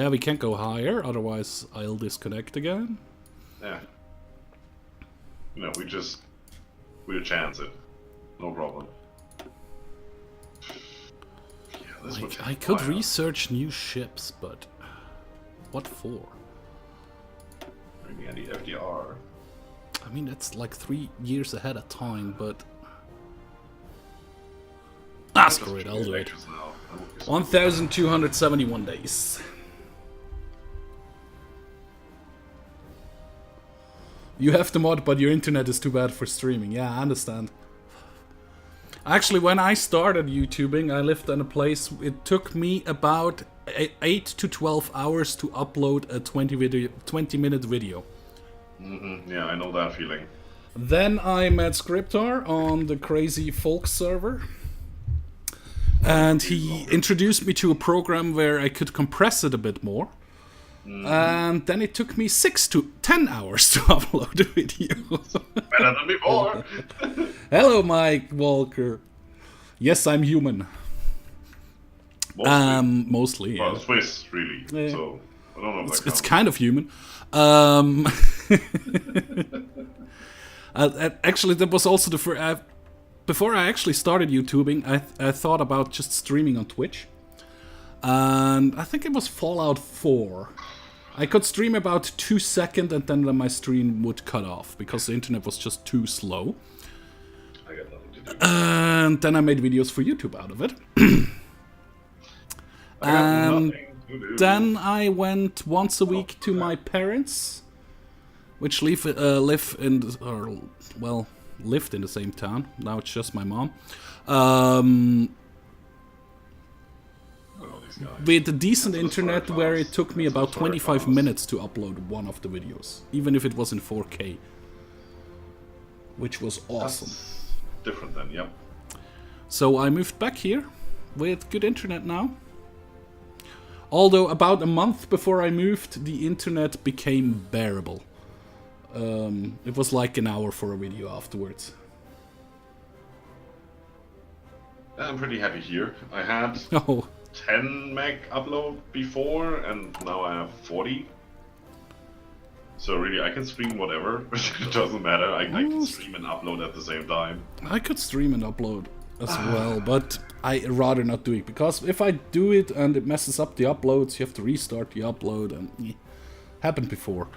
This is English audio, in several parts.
Yeah, we can't go higher, otherwise I'll disconnect again. Yeah. No, we'll chance it. No problem. Yeah, this would I could research new ships, but what for? Maybe I need FDR. I mean, that's like 3 years ahead of time, but... Ah, screw it, I'll do it. 1,271 days. You have the mod, but your internet is too bad for streaming. Yeah, I understand. Actually, when I started YouTubing, I lived in a place... It took me about 8 to 12 hours to upload a 20-minute video. Yeah, I know that feeling. Then I met Scryptar on the crazy folk server. And he introduced me to a program where I could compress it a bit more. And then it took me 6 to 10 hours to upload a video. Better than before. Hello, Mike Walker. Yes, I'm human. Mostly. Well, Yeah. Swiss, really. Yeah. So I don't know if that It's counts. kind of human. Actually, that was also the first. Before I actually started YouTubing, I thought about just streaming on Twitch. And I think it was Fallout 4. I could stream about 2 seconds and then my stream would cut off because the internet was just too slow. I got nothing to do. And then I made videos for YouTube out of it. And then I went once a week to my parents, which lived in the same town. Now it's just my mom. With a decent internet where it took me about 25 minutes to upload one of the videos, even if it was in 4K, which was awesome. That's different then, yep. So I moved back here with good internet now. Although about a month before I moved, the internet became bearable. It was like an hour for a video afterwards. I'm pretty happy here. I had 10 meg upload before, and now I have 40. So really, I can stream whatever. It doesn't matter. I can stream and upload at the same time. I could stream and upload as well, but I rather not do it, because if I do it and it messes up the uploads, you have to restart the upload, and happened before.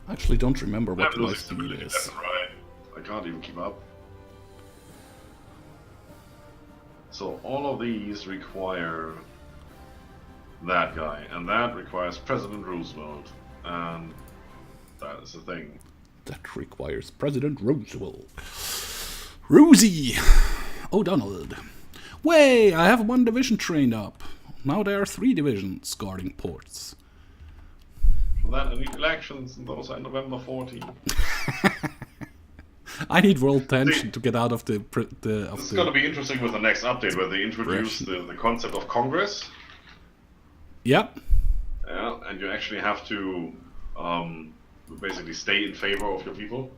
I actually don't remember what the live speed is. That's right. I can't even keep up. So all of these require that guy, and that requires President Roosevelt, and that is the thing. That requires President Roosevelt. Rosie! Oh, Donald. Way! I have 1 division trained up. Now there are 3 divisions guarding ports. For that, I need elections, and those are November 14. I need world tension to get out of the... It's going to be interesting with the next update, where they introduce the concept of Congress. Yep. Yeah, and you actually have to basically stay in favor of your people.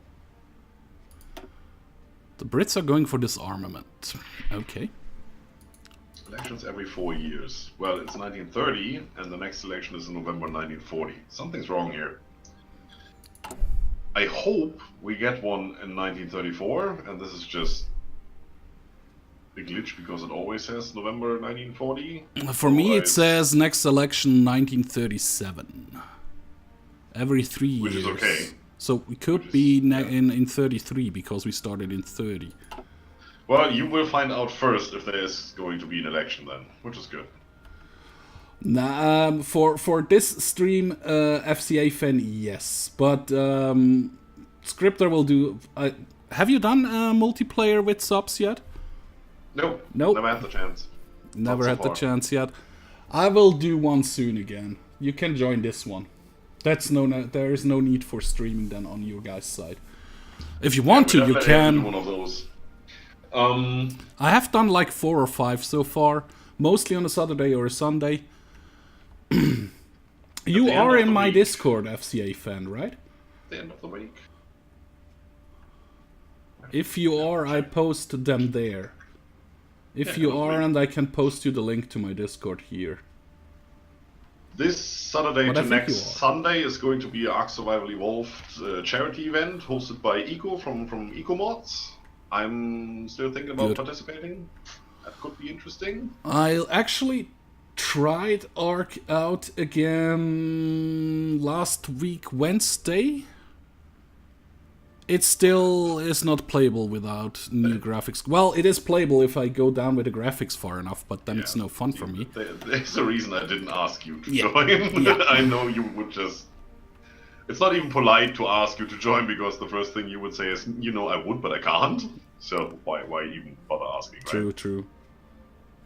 The Brits are going for disarmament. Okay. Elections every 4 years. Well, it's 1930, and the next election is in November 1940. Something's wrong here. I hope we get one in 1934, and this is just a glitch because it always says November 1940. For me, it says next election 1937. Every 3 years. Which is okay. So we could be in 33 because we started in 30. Well, you will find out first if there is going to be an election then, which is good. Nah, for this stream, FCA fan, yes, but Scryptar will do. Have you done multiplayer with subs yet? Nope. Nope. Never had the chance. Never had the chance yet. I will do one soon again. You can join this one. There is no need for streaming then on your guys' side. If you want to, you can. One of those. I have done like 4 or 5 so far, mostly on a Saturday or a Sunday. You are in my Discord, FCA fan, right? The end of the week. If you are, I post them there. If you aren't, I can post you the link to my Discord here. This Saturday But to next Sunday is going to be Ark Survival Evolved charity event hosted by Eco from Eco Mods. I'm still thinking about participating. That could be interesting. I actually tried Ark out again last week Wednesday. It still is not playable without new graphics. Well, it is playable if I go down with the graphics far enough, but then it's no fun for me. There's a reason I didn't ask you to join. I know you would just... It's not even polite to ask you to join, because the first thing you would say is, you know, I would, but I can't. So why even bother asking, right? True.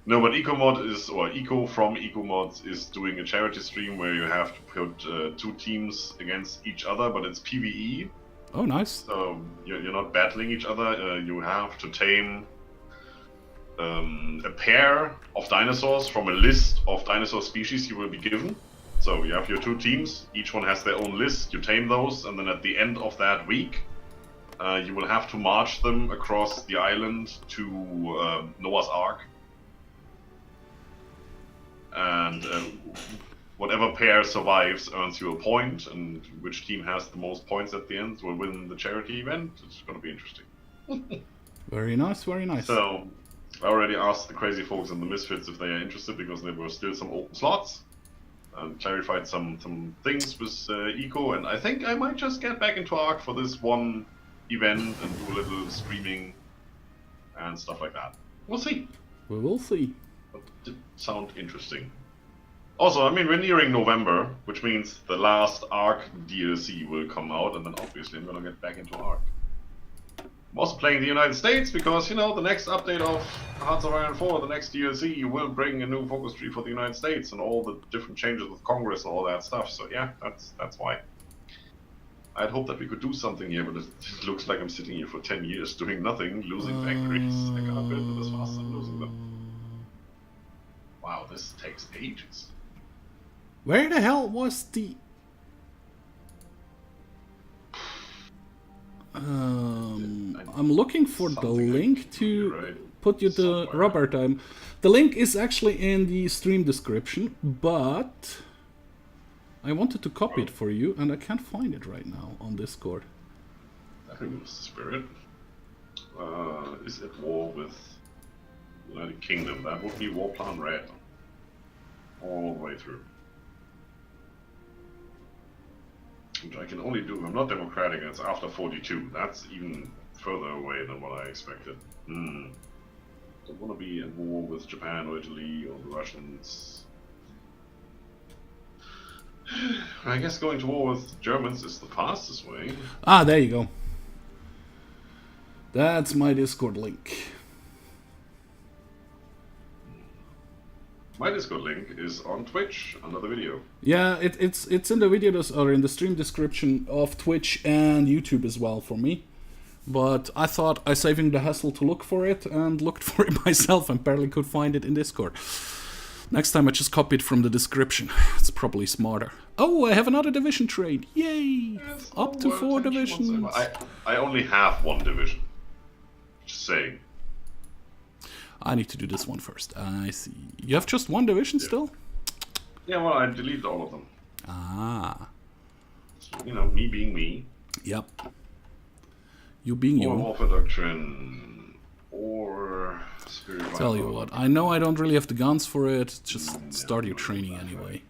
No, but EcoMod is, or Eco from EcoMods is doing a charity stream where you have to put 2 teams against each other, but it's PvE. Oh, nice. So you're not battling each other. You have to tame a pair of dinosaurs from a list of dinosaur species you will be given. So you have your 2 teams. Each one has their own list. You tame those, and then at the end of that week, you will have to march them across the island to Noah's Ark. And whatever pair survives earns you a point, and which team has the most points at the end will win the charity event. It's going to be interesting. Very nice, very nice. So, I already asked the crazy folks in the Misfits if they are interested, because there were still some open slots, and clarified some things with Eco, and I think I might just get back into Ark for this one event and do a little streaming and stuff like that. We'll see. We will see. But it did sound interesting. Also, I mean, we're nearing November, which means the last Ark DLC will come out, and then obviously I'm gonna get back into Ark. I'm also playing the United States because, you know, the next update of Hearts of Iron 4, the next DLC, will bring a new focus tree for the United States and all the different changes with Congress and all that stuff. So yeah, that's why. I'd hoped that we could do something here, but it looks like I'm sitting here for 10 years doing nothing, losing factories. I cannot build them as fast as I'm losing them. Wow, this takes ages. Where the hell was the... I'm looking for the link to put you the Robert. The link is actually in the stream description, but I wanted to copy it for you, and I can't find it right now on Discord. I think it was the spirit. Is at war with the United Kingdom. That would be War Plan Red. All the way through. Which I can only do if I'm not democratic, and it's after 42. That's even further away than what I expected. Don't want to be at war with Japan or Italy or the Russians. I guess going to war with Germans is the fastest way. Ah, there you go. That's my Discord link. My Discord link is on Twitch under the video. Yeah, it's in the video or in the stream description of Twitch and YouTube as well for me. But I thought I saving the hassle to look for it and looked for it myself and barely could find it in Discord. Next time I just copy it from the description. It's probably smarter. Oh, I have another division trade. Yay! Yes, up to 4 divisions. I only have 1 division. Just saying. I need to do this one first. I see. You have just 1 division still? Yeah, well, I deleted all of them. Ah. You know, me being me. Yep. You being you. Or Warfare Doctrine. Or Spirit. Tell you what, I know I don't really have the guns for it. Just start your training anyway.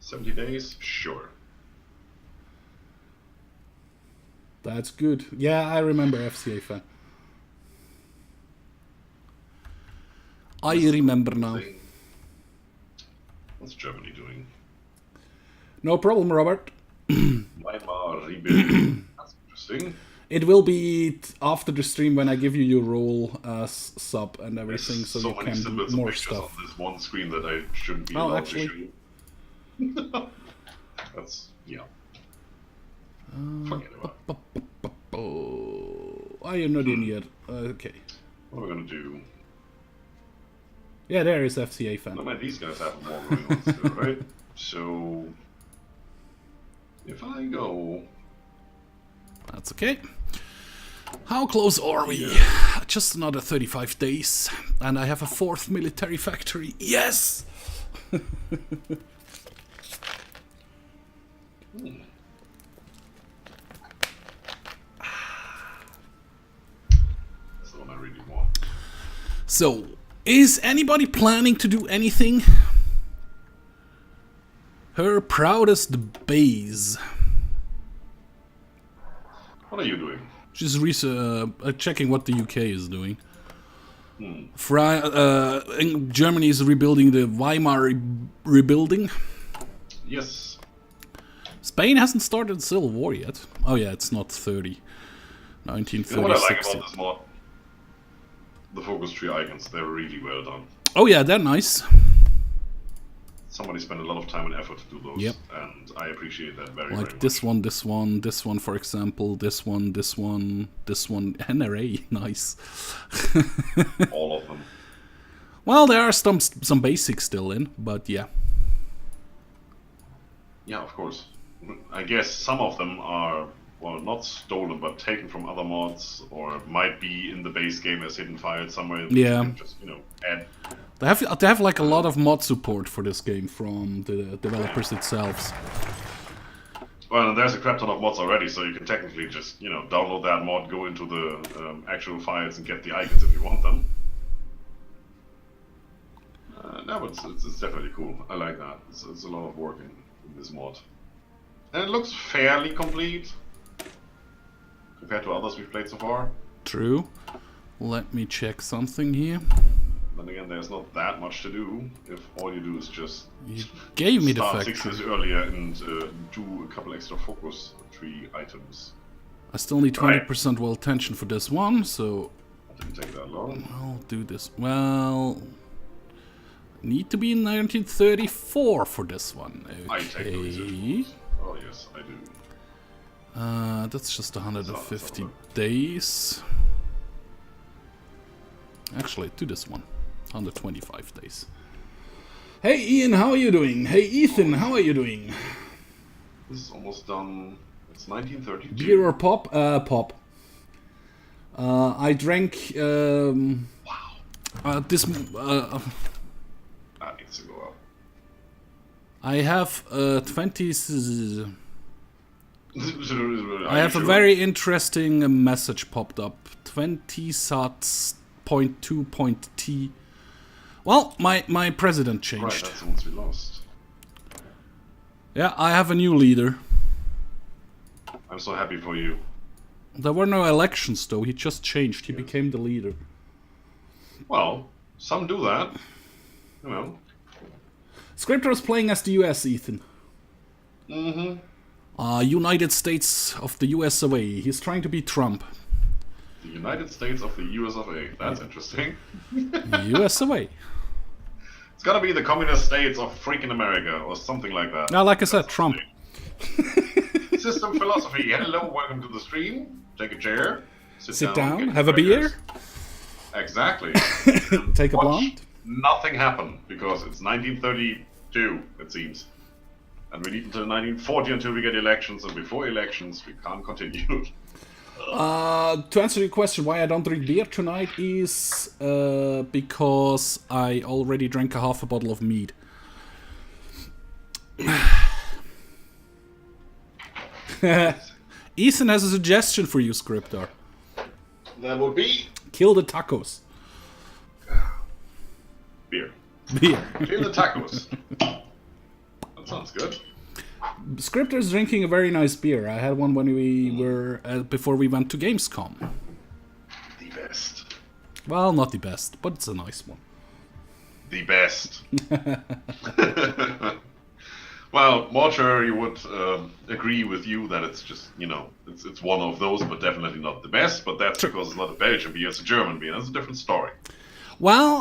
70 days? Sure. That's good. Yeah, I remember FCA fan. I remember now. What's Germany doing? No problem, Robert. Weimar rebuilding. That's interesting. It will be after the stream when I give you your role as sub and everything, so you can do more stuff. On this one screen that I shouldn't be allowed to show. That's forget about it. Oh, you're not in yet. Okay. What are we gonna do? Yeah, there is FCA fan. I mean, these guys have more going on still, right? So, if I go... That's okay. How close are we? Just another 35 days, and I have a 4th military factory. Yes! That's the one I really want. So, is anybody planning to do anything? Her proudest base. What are you doing? She's checking what the UK is doing. Germany is rebuilding the Weimar rebuilding. Yes. Spain hasn't started Civil War yet. Oh yeah, it's not 1936 You know what I like about yet. this mod? The focus tree icons, they're really well done. Oh yeah, they're nice. Somebody spent a lot of time and effort to do those, Yep. and I appreciate that very, Like very this much. one, this one, this one, for example, this one, this one, this one, NRA, nice. All of them. Well, there are some basics still in, but yeah. Yeah, of course. I guess some of them are, well, not stolen, but taken from other mods, or might be in the base game as hidden files somewhere. Yeah. You can just, add. They have like a lot of mod support for this game from the developers themselves. Well, there's a crap ton of mods already, so you can technically just, download that mod, go into the actual files and get the icons if you want them. No, but it's definitely cool. I like that. It's a lot of work in this mod. And it looks fairly complete compared to others we've played so far. True. Let me check something here. Then again, there's not that much to do if all you do is just You gave me the start factory. 6 years earlier and do a couple extra focus tree items. I still need 20% well tension for this one, so That didn't take that long. I'll do this. Well, need to be in 1934 for this one. I take the Okay. residuals. Oh yes, I do. That's just 150 days. Actually, do this one. 125 days. Hey Ian, how are you doing? Hey Ethan, how are you doing? This is almost done. It's 1932. Beer or pop? Pop. I drank Wow. this. That needs to go up. I have 20. I have a sure? very interesting message popped up. 20 sats .2.t. Well, my president Right, changed. that's the ones we lost. Yeah, I have a new leader. I'm so happy for you. There were no elections though, he just changed. He Yes. became the leader. Well, some do that. You know. Scryptar is playing as the US, Ethan. Mm-hmm. United States of the US of A. He's trying to beat Trump. The United States of the US of A. That's interesting. US of A. It's gotta be the communist states of freaking America or something like that. Now, like I said, Trump. System philosophy. Hello, welcome to the stream. Take a chair. Sit down, get have a crackers. beer, Exactly. take a Watch blonde. nothing happen because it's 1932, it seems. And we need until 1940 until we get elections, and before elections we can't continue. To answer your question, why I don't drink beer tonight is because I already drank a half a bottle of mead. Ethan has a suggestion for you, Scryptar. That would be Kill the tacos. beer. Beer. Kill the tacos. That sounds good. Scryptar is drinking a very nice beer. I had one when we were before we went to Gamescom. The best. Well, not the best, but it's a nice one. The best. Well, Mortuary would agree with you that it's just, it's one of those, but definitely not the best. But that's because it's not a Belgian beer, it's a German beer. That's a different story. Well,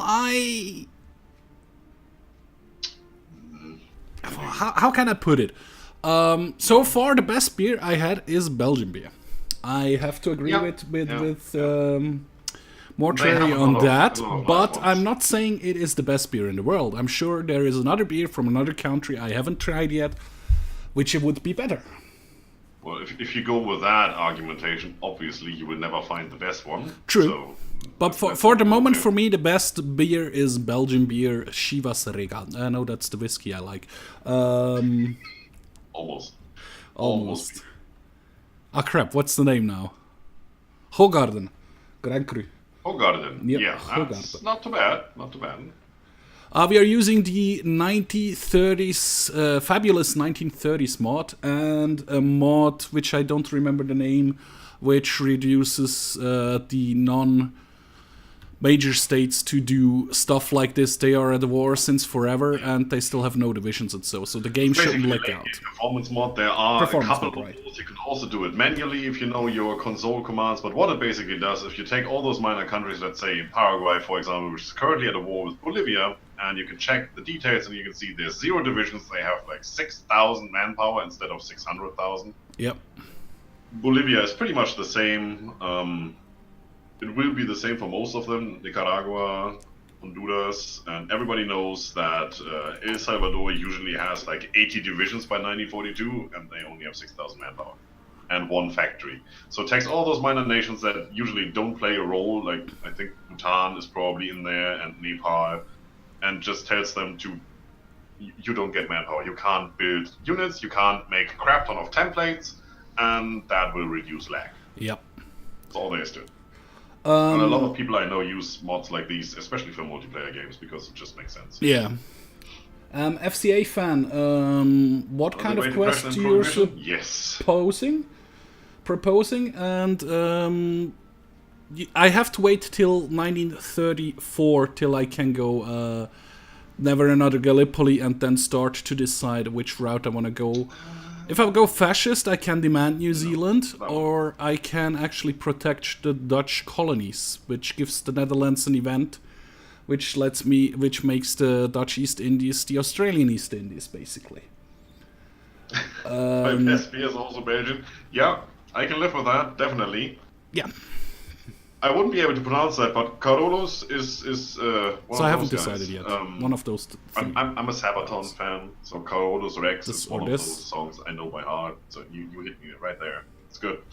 How can I put it? So far, the best beer I had is Belgian beer. I have to agree with Mortuary on that, but I'm not saying it is the best beer in the world. I'm sure there is another beer from another country I haven't tried yet, which it would be better. Well, if you go with that argumentation, obviously you will never find the best one. True. So but for the moment, for me, the best beer is Belgian beer, Chivas Regal. I know that's the whiskey I like. Almost. Ah, crap, what's the name now? Hogarden. Grand Cru. Hogarden. Yep, Yeah, that's not too bad. We are using the 1930s, fabulous 1930s mod, and a mod which I don't remember the name, which reduces the non-major states to do stuff like this. They are at war since forever, and they still have no divisions and so the game shouldn't leak out. Performance mod, there are a couple of rules. You can also do it manually if you know your console commands, but what it basically does, if you take all those minor countries, let's say Paraguay, for example, which is currently at a war with Bolivia, and you can check the details and you can see there's 0 divisions, they have like 6,000 manpower instead of 600,000. Yep. Bolivia is pretty much the same. It will be the same for most of them. Nicaragua, Honduras, and everybody knows that El Salvador usually has like 80 divisions by 1942, and they only have 6,000 manpower and 1 factory. So it takes all those minor nations that usually don't play a role, like I think Bhutan is probably in there, and Nepal, and just tells them to, you don't get manpower, you can't build units, you can't make a crap ton of templates, and that will reduce lag. Yep. That's all there is to it. And a lot of people I know use mods like these, especially for multiplayer games, because it just makes sense. Yeah. FCA fan, what kind of quest you're proposing, and I have to wait till 1934 till I can go Never Another Gallipoli and then start to decide which route I want to go. If I go fascist, I can demand New Zealand, or I can actually protect the Dutch colonies, which gives the Netherlands an event, which makes the Dutch East Indies the Australian East Indies, basically. SP is also Belgian. Yeah, I can live with that, definitely. Yeah. I wouldn't be able to pronounce that, but Carolus is one so I haven't guys. decided yet. One of those. I'm a Sabaton fan, so Carolus Rex is one of those songs I know by heart. So you hit me right there. It's good.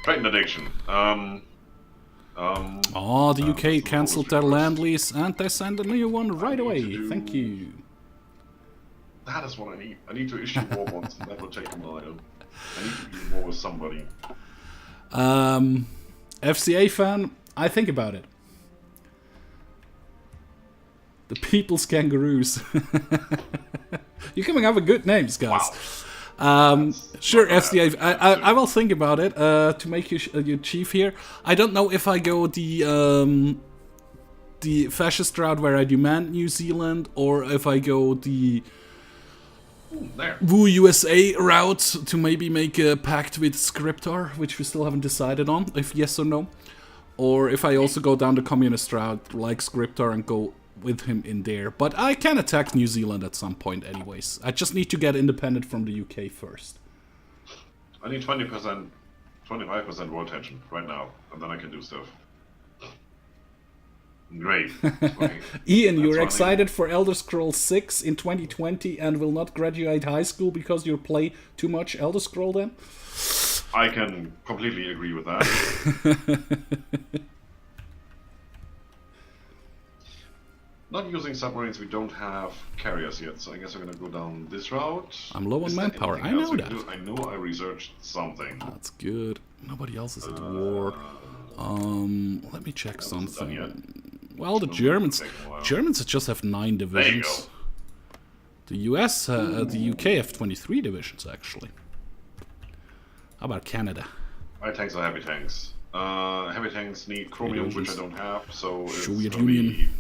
Triton Addiction. The UK cancelled their land lease and they send a new one right away. Thank you. That is what I need. I need to issue war bonds, and that will take a while. I need to be war with somebody. FCA fan, I think about it. The People's Kangaroos. You're coming up with good names, guys. Wow. Sure, FCA. I will think about it to make you your chief here. I don't know if I go the fascist route where I demand New Zealand, or if I go the Woo USA route to maybe make a pact with Scryptar, which we still haven't decided on, if yes or no. Or if I also go down the communist route like Scryptar and go with him in there. But I can attack New Zealand at some point anyways. I just need to get independent from the UK first. I need 20%, 25% world tension right now, and then I can do stuff. Great. Ian, you're excited for Elder Scrolls 6 in 2020 and will not graduate high school because you play too much Elder Scroll then? I can completely agree with that. Not using submarines, we don't have carriers yet, so I guess we're gonna go down this route. I'm low on manpower, I know that. I know I researched something. That's good. Nobody else is at war. Let me check something. Well, the Germans just have 9 divisions. The US, the UK have 23 divisions actually. How about Canada? Light tanks are heavy tanks. Heavy tanks need chromium, which I don't have, so it's Soviet Union.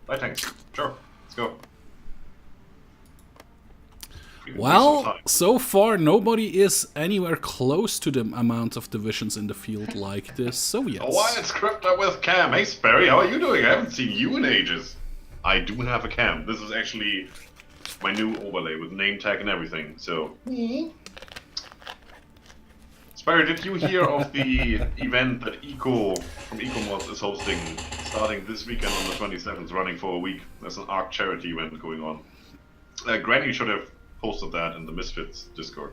Light tanks. Sure, let's go. Well, so far nobody is anywhere close to the amount of divisions in the field like the Soviets. Why it's Scryptar with Cam? Hey Sperry, how are you doing? I haven't seen you in ages. I do have a Cam. This is actually my new overlay with name tag and everything, so... Sperry, did you hear of the event that from EcoMods is hosting starting this weekend on the 27th, running for a week? There's an ARC charity event going on. Granny should have posted that in the Misfits Discord.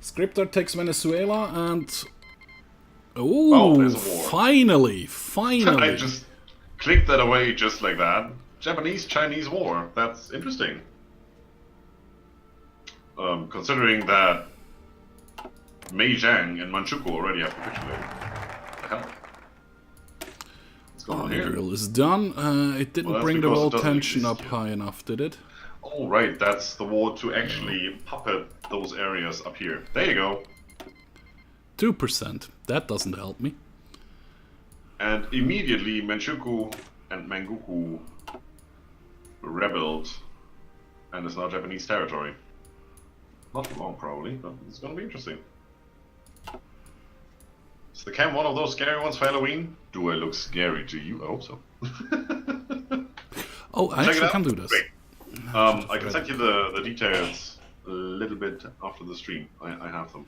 Scryptar takes Venezuela and... Oh, Oh, there's a war. finally! I just clicked that away just like that. Japanese-Chinese war. That's interesting. Considering that Meijiang and Manchukuo already have capitulated. What the hell? What's going on here? Imperial is done. It didn't Well, bring the because it world doesn't tension exist up yet. high enough, did it? Oh, right, that's the war to actually puppet those areas up here. There you go. 2%. That doesn't help me. And immediately Manchukuo and Manguku rebelled and is now Japanese territory. Not for long, probably, but it's gonna be interesting. Is the camp one of those scary ones for Halloween? Do I look scary to you? I hope so. Oh, I Check it actually out. can do this. Great. I can send you the details a little bit after the stream. I have them.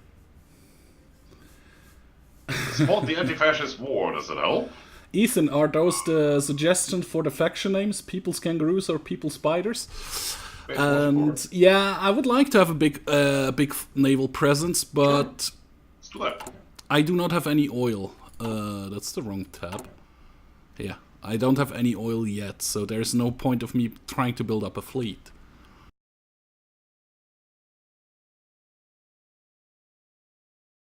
Support the anti-fascist war, does it help? Ethan, are those the suggestions for the faction names? People's Kangaroos or People's Spiders? And yeah, I would like to have a big naval presence, but Sure. Let's do that. I do not have any oil. That's the wrong tab. Yeah, I don't have any oil yet, so there's no point of me trying to build up a fleet.